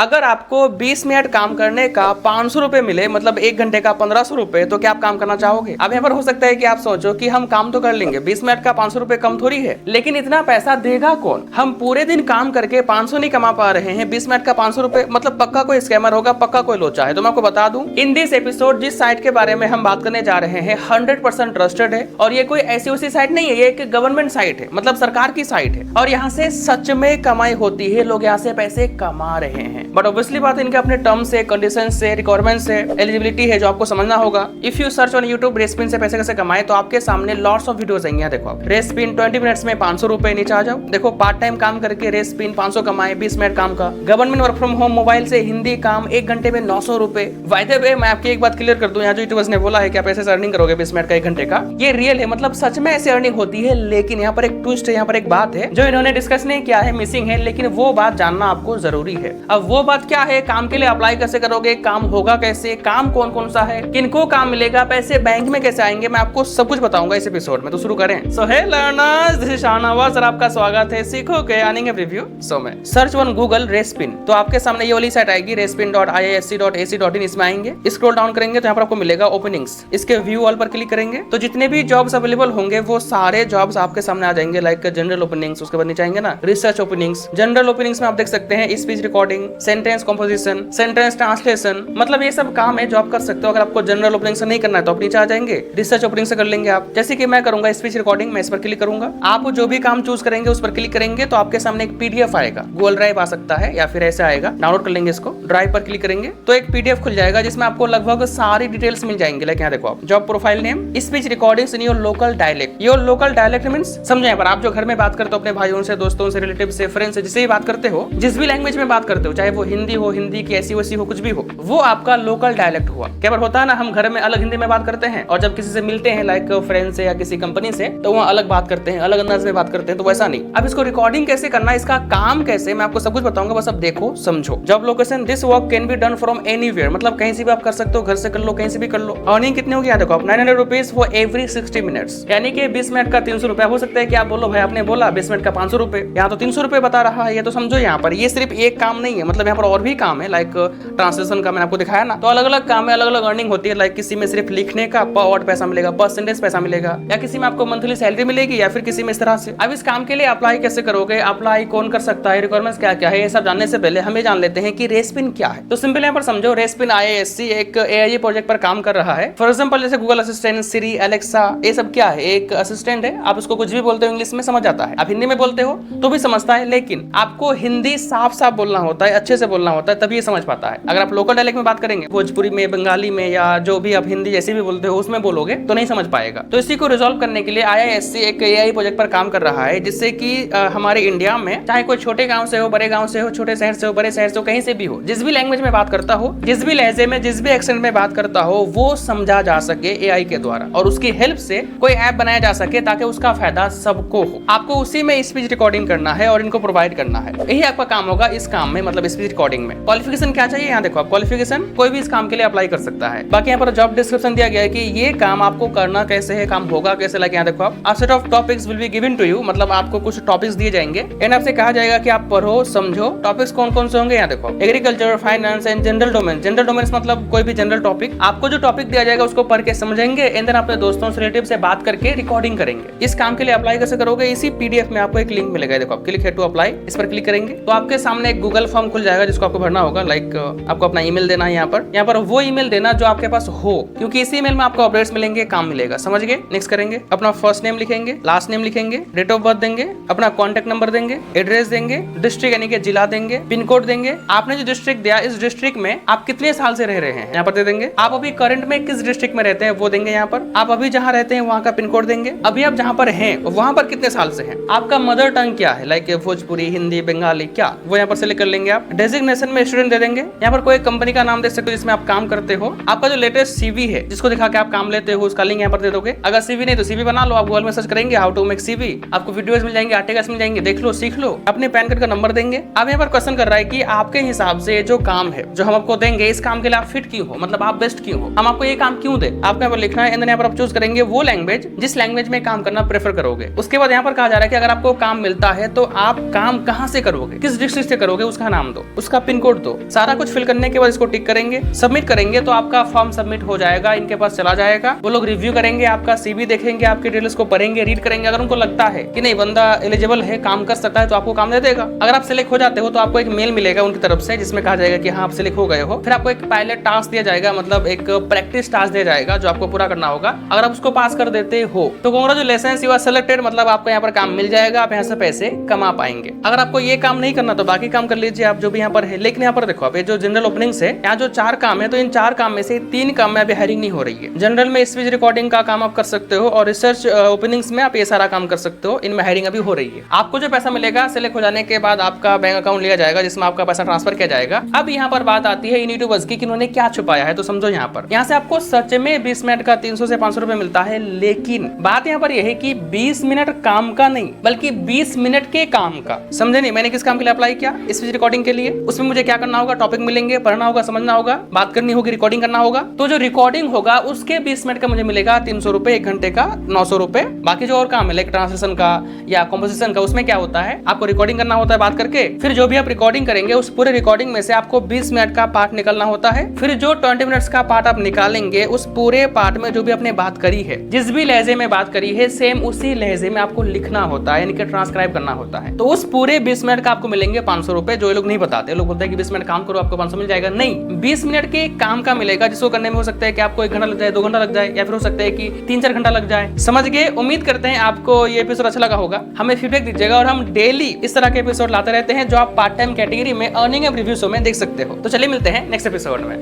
अगर आपको 20 मिनट काम करने का 500 रुपए मिले, मतलब 1 घंटे का 1500 रुपए, तो क्या आप काम करना चाहोगे? अब यहाँ पर हो सकता है कि आप सोचो कि हम काम तो कर लेंगे, 20 मिनट का 500 रुपए कम थोड़ी है, लेकिन इतना पैसा देगा कौन? हम पूरे दिन काम करके 500 नहीं कमा पा रहे हैं, 20 मिनट का 500 रुपए, मतलब पक्का कोई स्कैमर होगा, पक्का कोई लोचा है। तो मैं आपको बता दूं, इन दिस एपिसोड जिस साइट के बारे में हम बात करने जा रहे हैं 100% ट्रस्टेड है, और ये कोई ऐसी वैसी साइट नहीं है, ये एक गवर्नमेंट साइट है, मतलब सरकार की साइट है, और यहाँ से सच में कमाई होती है, लोग यहाँ से पैसे कमा रहे हैं। बट ऑब्वियसली बात इनके अपने टर्म्स है, कंडीशन से, रिक्वायरमेंट से, एलिजिबिलिटी है जो आपको समझना होगा। If you search on YouTube Respin से पैसे कैसे कमाए, तो आपके सामने लॉट्स ऑफ वीडियोस आएंगे। देखो रेस्पिन 20 मिनट्स में 500 रुपए, नीचे आ जाओ, देखो पार्ट टाइम काम करके रेस्पिन 500 कमाए 20 मिनट काम का। Government work from home mobile से हिंदी काम 1 घंटे में 900 रुपए। बाय द वे मैं आपकी एक बात क्लियर कर दूं, यहाँ जो यूट्यूबर्स ने बोला है कि आप ऐसे अर्निंग करोगे 20 मिनट का 1 घंटे का, ये रियल है, मतलब सच में ऐसे अर्निंग होती है। लेकिन यहाँ पर एक ट्विस्ट है, यहाँ पर एक बात है जो इन्होंने डिस्कस नहीं किया है, मिसिंग है, लेकिन वो बात जानना आपको जरूरी है। अब वो बात क्या है? काम के लिए अप्लाई कैसे करोगे, काम होगा कैसे, काम कौन कौन सा है, किनको काम मिलेगा, पैसे बैंक में कैसे आएंगे, मैं आपको सब कुछ बताऊंगा इस एपिसोड में। तो शुरू करें। So hey learners, this is Shahnawaz और आपका स्वागत है सीखो के अर्निंग रिव्यू शो में। सर्च ऑन गूगल रेस्पिन, तो आपके सामने ये वाली साइट आएगी respin.iisc.ac.in। इसमें आएंगे, स्क्रॉल डाउन करेंगे तो यहाँ पर आपको मिलेगा ओपनिंग्स। इसके व्यू ऑल पर क्लिक करेंगे तो जितने भी जॉब्स अवेलेबल होंगे वो सारे जॉब्स आपके सामने आ जाएंगे, लाइक जनरल ओपनिंग्स, उसके बाद नीचे आएंगे ना रिसर्च ओपनिंग्स। जनरल ओपनिंग्स में आप देख सकते हैं speech recording, sentence composition, sentence translation, मतलब ये सब काम है जो आप कर सकते हो। अगर आपको जनरल ओपनिंग से नहीं करना है तो आप नीचे आ जाएंगे, रिसर्च ओपनिंग से कर लेंगे आप। जैसे कि मैं करूंगा स्पीच रिकॉर्डिंग, मैं इस पर क्लिक करूंगा। आप जो भी काम चूज करेंगे उस पर क्लिक करेंगे तो आपके सामने एक पीडीएफ आएगा, गूगल ड्राइव आ सकता है या फिर ऐसे आएगा, डाउनलोड कर लेंगे इसको। ड्राइव पर क्लिक करेंगे तो एक पीडीएफ खुल जाएगा जिसमें आपको लगभग सारी डिटेल्स मिल जाएंगे। लाइक यहाँ देखो आप, job profile name, speech recordings in your local dialect. Your local dialect means समझो यहाँ पर आप जो घर में बात करते हो अपने भाइयों से, दोस्तों से, रिलेटिव से, फ्रेंड से, जिससे भी बात करते हो, जिस भी लैंग्वेज में बात करते हो, चाहे वो हिंदी हो, हिंदी की ऐसी वैसी हो, कुछ भी हो, वो आपका लोकल डायलेक्ट हुआ। क्या बार होता है ना, हम घर में अलग हिंदी में बात करते हैं और जब किसी से मिलते हैं लाइक फ्रेंड से या किसी कंपनी से, तो वहाँ अलग बात करते हैं, अलग अंदाज में बात करते हैं। तो वैसा नहीं। अब इसको रिकॉर्डिंग कैसे करना है, इसका काम कैसे, मैं आपको सब कुछ बताऊंगा, बस अब देखो समझो। Job location, this work can be done from anywhere, मतलब कहीं से भी आप कर सकते हो, घर से कर लो, कहीं से भी कर लो। अर्निंग कितनी होगी देखो आप, 900 रुपीज फॉर एवरी 60 मिनट्स, यानी कि 20 मिनट का 300 रुपया। हो सकता है कि आप बोलो भाई आपने बोला 20 मिनट का 500 रुपए, यहाँ तो 300 रुपए बता रहा है। ये तो समझो यहाँ पर ये सिर्फ एक काम नहीं है, मतलब यहाँ पर और भी काम है, लाइक ट्रांसलेशन का मैंने आपको दिखाया ना, तो अलग अलग काम है, अलग अलग अर्निंग होती है। लाइक किसी में सिर्फ लिखने का पर वर्ड पैसा मिलेगा, पर सेंटेंस पैसा मिलेगा, या किसी में आपको मंथली सैलरी मिलेगी, या फिर किसी में इस तरह से। अब इस काम के लिए अप्लाई कैसे करोगे, अप्लाई कौन कर सकता है, रिक्वायरमेंट्स क्या क्या है, ये सब जानने से पहले हमें जान लेते हैं कि रेस्पिन क्या है। तो सिंपल यहाँ पर समझो, रेस्पिन आईआईएससी एक एआई प्रोजेक्ट पर काम कर रहा है। फॉर एग्जांपल जैसे गूगल असिस्टेंट, सिरी, एलेक्सा, ये सब क्या है, एक असिस्टेंट है। आप उसको कुछ भी बोलते हो इंग्लिश में समझ आता है, आप हिंदी में बोलते हो तो भी समझता है, लेकिन आपको हिंदी साफ साफ बोलना होता है, अच्छे से बोलना होता है, तभी ये समझ पाता है। अगर आप लोकल डायलेक्ट में बात करेंगे, भोजपुरी में, बंगाली में, या जो भी आप हिंदी जैसे भी बोलते हो उसमें बोलोगे तो नहीं समझ पाएगा। तो इसी को रिजॉल्व करने के लिए आईआईएससी एक एआई प्रोजेक्ट पर काम कर रहा है, जिससे कि हमारे इंडिया में चाहे कोई छोटे गांव से हो, बड़े गांव से हो, छोटे शहर से हो, बड़े शहर से हो, कहीं से भी हो, जिस भी लैंग्वेज में बात करता हो, जिस भी लहजे में, जिस भी एक्सेंट में बात करता हो, वो समझा जा सके एआई के द्वारा, और उसकी हेल्प से कोई ऐप बनाया जा सके ताकि उसका फायदा सबको हो। आपको उसी में स्पीच रिकॉर्डिंग करना है और इनको प्रोवाइड करना है, यही आपका काम होगा इस काम में, मतलब स्पीच रिकॉर्डिंग में। क्वालिफिकेशन क्या चाहिए, यहाँ देखो आप, क्वालिफिकेशन कोई भी इस काम के लिए अप्लाई कर सकता है। बाकी यहाँ पर जॉब डिस्क्रिप्शन दिया गया है कि ये काम आपको करना कैसे है, काम होगा कैसे। लाइक यहाँ देखो आप, set of topics will be given to you, मतलब आपको कुछ टॉपिक्स दिए जाएंगे एंड आपसे कहा जाएगा कि आप पढ़ो, समझो। टॉपिक्स कौन कौन से होंगे, यहाँ देखो, agriculture, finance and general domain. General domain मतलब कोई भी जनरल टॉपिक, आपको जो टॉपिक दिया जाएगा उसको पढ़ के समझेंगे एंड देन अपने दोस्तों से, रिलेटिव से बात करके रिकॉर्डिंग करेंगे। इस काम के लिए अप्लाई कैसे करोगे, इसी पीडीएफ में आपको एक लिंक मिलेगा, देखो आप, क्लिक है टू अप्लाई, इस पर क्लिक करेंगे तो आपके सामने एक गूगल फॉर्म खुल जाएगा जिसको आपको भरना होगा। लाइक आपको अपना ईमेल देना है, यहाँ पर वो ईमेल देना जो आपके पास हो, क्योंकि इसी ईमेल में आपको अपडेट्स मिलेंगे, काम मिलेगा, समझ गए। नेक्स्ट करेंगे, अपना फर्स्ट नेम लिखेंगे, लास्ट नेम लिखेंगे, डेट ऑफ बर्थ देंगे, अपना कॉन्टेक्ट नंबर देंगे, एड्रेस देंगे, डिस्ट्रिक्ट यानी कि जिला देंगे, पिन कोड देंगे। आपने जो डिस्ट्रिक्ट दिया, इस डिस्ट्रिक्ट में आप कितने साल से रह रहे हैं यहाँ पर दे देंगे। आप अभी करंट में किस डिस्ट्रिक्ट में रहते हैं वो देंगे यहाँ पर। आप अभी जहाँ रहते हैं वहाँ का पिन कोड देंगे। अभी आप जहाँ पर हैं वहाँ पर कितने साल से हैं। आपका मदर टंग क्या है, लाइक भोजपुरी, हिंदी, बंगाली, क्या वो यहाँ पर सेलेक्ट कर लेंगे आप। डेजिग्नेशन में स्टूडेंट दे देंगे, यहाँ पर कोई कंपनी का नाम दे सकते हो जिसमें आप काम करते हो। आपका जो लेटेस्ट सीवी है जिसको दिखा के आप काम लेते हो उसका लिंक यहाँ पर दे दोगे। अगर सीवी नहीं तो सीवी बना लो, आप गूगल में सर्च करेंगे हाउ टू मेक सीवी, आपको वीडियोस मिल जाएंगे, आर्टिकल्स मिल जाएंगे, देख लो, सीख लो। अपने पैन कार्ड का नंबर देंगे। अब यहाँ पर क्वेश्चन कर रहा है कि आपके हिसाब से जो काम है जो हम आपको देंगे, इस काम के लिए आप फिट क्यों हो, मतलब आप बेस्ट क्यों हो, हम आपको ये काम क्यों दे, आपको यहाँ पर लिखना है। यहाँ पर आप चूज करेंगे वो लैंग्वेज जिस लैंग्वेज में काम करना प्रेफर करोगे। उसके बाद यहाँ पर कहा जा रहा है कि अगर आपको काम मिलता है तो आप काम कहाँ से करोगे, किस डिस्ट्रिक्ट से करोगे, उसका नाम दो। उसका पिन कोड दो। सारा कुछ फिल करने के बाद इसको टिक करेंगे, सबमिट करेंगे तो आपका फॉर्म सबमिट हो जाएगा, इनके पास चला जाएगा। वो लोग रिव्यू करेंगे, आपका CV देखेंगे, आपके डिटेल्स को पढ़ेंगे, रीड करेंगे। अगर उनको लगता है कि नहीं बंदा एलिजिबल है, काम कर सकता है, तो आपको काम दे देगा। अगर आप सिलेक्ट हो जाते हो तो आपको एक मेल मिलेगा उनकी तरफ से जिसमें कहा जाएगा कि हाँ आप सिलेक्ट हो गए हो। फिर आपको एक पायलट टास्क दिया जाएगा, मतलब एक प्रैक्टिस टास्क दिया जाएगा जो आपको पूरा करना होगा। अगर आप उसको पास कर देते हो तो कांग्रेचुलेशंस, यू आर सिलेक्टेड, मतलब आपको यहाँ पर काम मिल जाएगा, आप यहाँ से पैसे कमा पाएंगे। अगर आपको ये काम नहीं करना तो बाकी काम कर लीजिए आप जो भी यहाँ पर है। लेकिन यहाँ पर देखो, अब ये जो जनरल ओपनिंग्स है, यहाँ जो 4 काम है, तो इन 4 काम में से 3 काम में अभी हायरिंग नहीं हो रही है। जनरल में स्पीच रिकॉर्डिंग का काम आप कर सकते हो और रिसर्च ओपनिंग्स में आप ये सारा काम कर सकते हो, इनमें हायरिंग अभी हो रही है। आपको जो पैसा मिलेगा सिलेक्ट हो जाने के बाद आपका बैंक अकाउंट लिया जाएगा जिसमें आपका पैसा ट्रांसफर किया जाएगा। अब यहाँ पर बात आती है इन यूट्यूबर्स की कि इन्होंने क्या छुपाया है, तो समझो यहाँ पर, यहाँ से आपको सच में 20 मिनट का 300 से 500 रुपए मिलता है। लेकिन बात यहाँ पर यह है कि 20 मिनट काम का नहीं बल्कि 20 मिनट के काम का। समझे नहीं, मैंने किस काम के लिए अप्लाई किया? स्पीच रिकॉर्डिंग के लिए। उसमें मुझे क्या करना होगा? टॉपिक मिलेंगे, पढ़ना होगा, समझना होगा, बात करनी होगी, रिकॉर्डिंग करना होगा। तो जो रिकॉर्डिंग होगा उसके 20 मिनट का मुझे मिलेगा 300 रुपए, 1 घंटे का 900 रुपए। बाकी जो और काम है लाइक ट्रांसलेशन का या कॉम्पोजिशन का, उसमें क्या होता है, आपको रिकॉर्डिंग करना होता है बात करके, फिर जो भी आप रिकॉर्डिंग करेंगे उस पूरे रिकॉर्डिंग में से आपको 20 मिनट का पार्ट निकालना होता है। फिर जो 20 मिनट्स का पार्ट आप निकालेंगे उस पूरे पार्ट में जो भी आपने बात करी है, जिस भी लहजे में बात करी है, सेम उसी लहजे में आपको लिखना होता है, यानी कि ट्रांसक्राइब करना होता है। तो उस पूरे 20 मिनट का आपको मिलेंगे 500 रुपए। जो ये लोग नहीं बताते, लोग बोलते हैं कि 20 मिनट काम करो आपको 500 मिल जाएगा। नहीं, 20 मिनट के काम का मिलेगा जिसको करने में हो सकता है कि आपको 1 घंटा लग जाए, 2 घंटा लग जाए, या फिर हो सकता है कि 3-4 घंटा लग जाए। समझ गए? उम्मीद करते हैं आपको ये एपिसोड अच्छा लगा होगा। हमें फीडबैक दीजिएगा और हम डेली इस तरह के एपिसोड लाते रहते हैं जो आप पार्ट टाइम कैटेगरी में अर्निंग एंड रिव्यू शो में देख सकते हो। तो चलिए मिलते हैं नेक्स्ट एपिसोड में।